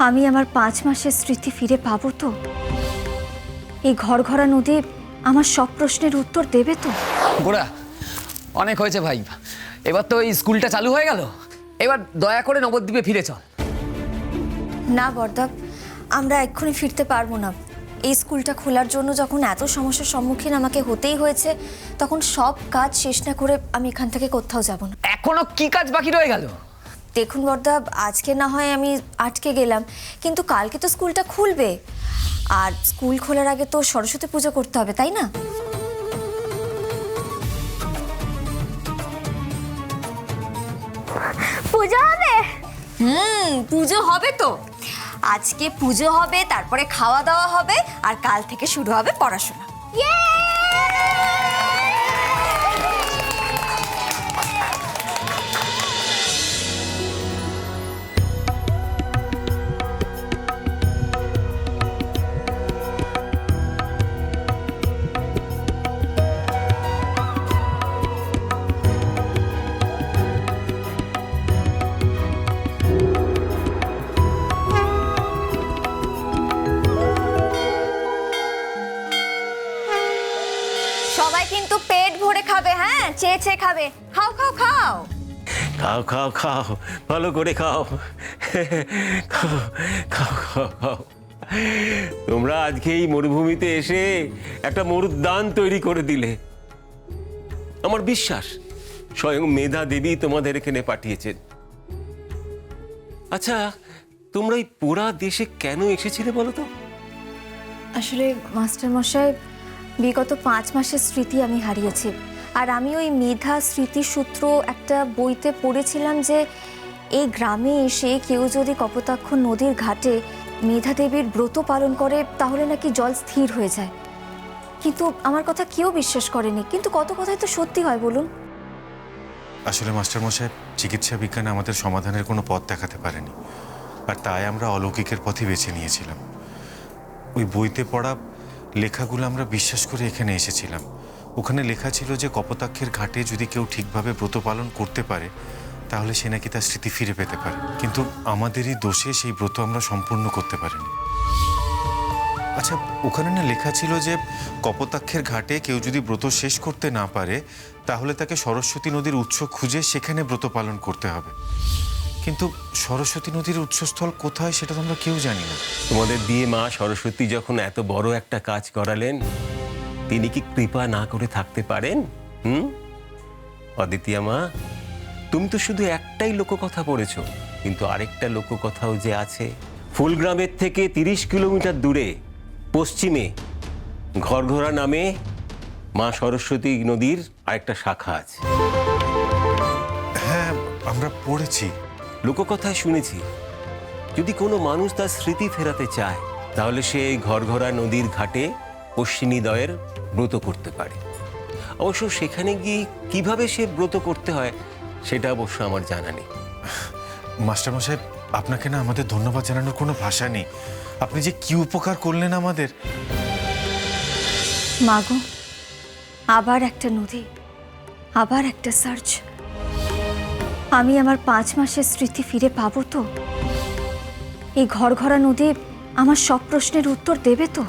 আমি আমার 5 মাসের স্মৃতি ফিরে পাবো তো? এই ঘরঘরা নদী আমার সব প্রশ্নের উত্তর দেবে তো? গোড়া অনেক হয়েছে ভাই, এবার তো এই স্কুলটা চালু হয়ে গেল, এবার দয়া করে নবদ্বীপে ফিরে চল। না বর্দা, আমরা এক্ষুনি ফিরতে পারবো না। এই স্কুলটা খোলার জন্য যখন এত সমস্যার সম্মুখীন আমাকে হতেই হয়েছে, তখন সব কাজ শেষ না করে আমি এখান থেকে কোথাও যাব না। এখনো কি কাজ বাকি রয়ে গেল? দেখুন বর্দা, আজকে না হয় আমি আটকে গেলাম, কিন্তু কালকে তো স্কুলটা খুলবে, আর স্কুল খোলার আগে তো সরস্বতী পুজো করতে হবে, তাই না? পুজো হবে? পুজো হবে তো। আজকে পুজো হবে, তারপরে খাওয়া দাওয়া হবে, আর কাল থেকে শুরু হবে পড়াশোনা। সবাই কিন্তু পেট ভরে খাবে, হ্যাঁ, চেয়ে চেয়ে খাবে। খাও খাও খাও। খাও খাও খাও, ভালো করে খাও, খাও খাও খাও খাও। তোমরা আজকে এই মরুভূমিতে এসে একটা মরুদ্যান তৈরি করে দিলে। আমার বিশ্বাস স্বয়ং মেধা দেবী তোমাদের এখানে পাঠিয়েছেন। আচ্ছা, তোমরা এই পুরা দেশে কেন এসেছিলে বলো তো? আসলে মাস্টার মশাই, বিগত 5 মাসের স্মৃতি আমি হারিয়েছি, আর আমি ওই মেধা স্মৃতিসূত্র একটা বইতে পড়েছিলাম যে এই গ্রামে এসে কেউ যদি কপোতাক্ষ নদীর ঘাটে মেধা দেবীর ব্রত পালন করে তাহলে নাকি জল স্থির হয়ে যায়। কিন্তু আমার কথা কেউ বিশ্বাস করেনি, কিন্তু কত কথাই তো সত্যি হয় বলুন। আসলে মাস্টারমশাই, চিকিৎসা বিজ্ঞানে আমাদের সমাধানের কোনো পথ দেখাতে পারেনি, আর তাই আমরা অলৌকিকের পথই বেছে নিয়েছিলাম। ওই বইতে পড়া লেখাগুলো আমরা বিশ্বাস করে এখানে এসেছিলাম। ওখানে লেখা ছিল যে কপোতাক্ষের ঘাটে যদি কেউ ঠিকভাবে ব্রত পালন করতে পারে তাহলে সে নাকি তার স্মৃতি ফিরে পেতে পারে, কিন্তু আমাদেরই দোষে সেই ব্রত আমরা সম্পূর্ণ করতে পারিনি। আচ্ছা, ওখানে না লেখা ছিল যে কপোতাক্ষের ঘাটে কেউ যদি ব্রত শেষ করতে না পারে তাহলে তাকে সরস্বতী নদীর উৎস খুঁজে সেখানে ব্রত পালন করতে হবে, কিন্তু সরস্বতী নদীর উৎসস্থল কোথায় সেটা তো আমরা কেউ জানি না। তোমাদের দিয়ে মা সরস্বতী যখন এত বড় একটা কাজ করালেন, তিনি কি কৃপা না করে থাকতে পারেন? অদিতিয়া মা, তুমি তো শুধু একটাই লোককথা পড়েছো, কিন্তু আরেকটা লোককথাও যে আছে। ফুলগ্রামের থেকে 30 কিলোমিটার দূরে পশ্চিমে ঘরঘরা নামে মা সরস্বতী নদীর আরেকটা শাখা আছে। হ্যাঁ, আমরা পড়েছি, লোককথায় শুনেছি যদি কোনো মানুষ তার স্মৃতি ফেরাতে চায় তাহলে সে এই ঘরঘরা নদীর ঘাটে অশ্বিনীদয়ের ব্রত করতে পারে। অবশ্য সেখানে গিয়ে কিভাবে সে ব্রত করতে হয় সেটা অবশ্য আমার জানা নেই। মাস্টারমশাই, আপনাকে না আমাদের ধন্যবাদ জানানোর কোনো ভাষা নেই। আপনি যে কি উপকার করলেন আমাদের। মাগো, আবার একটা নদী, আবার একটা সার্চ। আমি আমার 5 মাসের স্মৃতি ফিরে পাবো তো? এই ঘরঘরা নদী আমার সব প্রশ্নের উত্তর দেবে তো?